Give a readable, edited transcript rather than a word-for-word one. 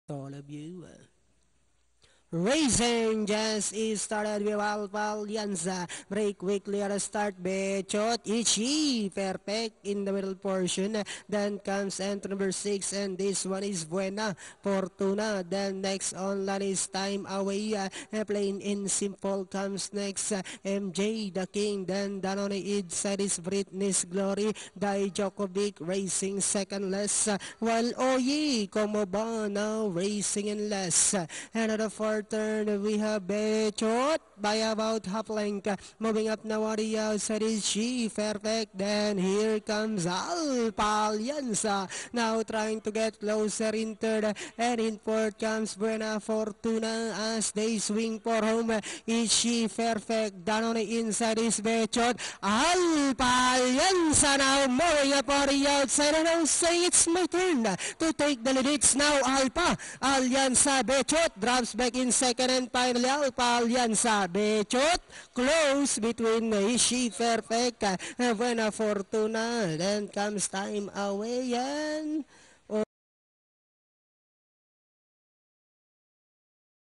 to all of you. Racing just is started with Alpha Alianza. Break quickly at the start. Bechot Ichi. Perfect in the middle portion. Then comes entry number 6 and this one is Buena Fortuna. Then next on line is Time Away. Plain in simple comes next. MJ the King. Then down on the inside is Britney's Glory. Dai Djokovic racing second less. While Oye Komoba now racing in less. And at the fourth turn, we have Bechot by about half length. Moving up now on the outside is She. Perfect. Then here comes Alpha Alianza. Now trying to get closer in third. And in fourth comes Buena Fortuna as they swing for home. Is She. Perfect. Down on the inside is Bechot. Alpha Alianza now moving up on the outside. And I'll say it's my turn to take the lead. It's now Alpha Alianza. Bechot drops back in second and finally Alpha Alianza. Bechot close between Ishi Perfect, Buena Fortuna. Then comes Time Away and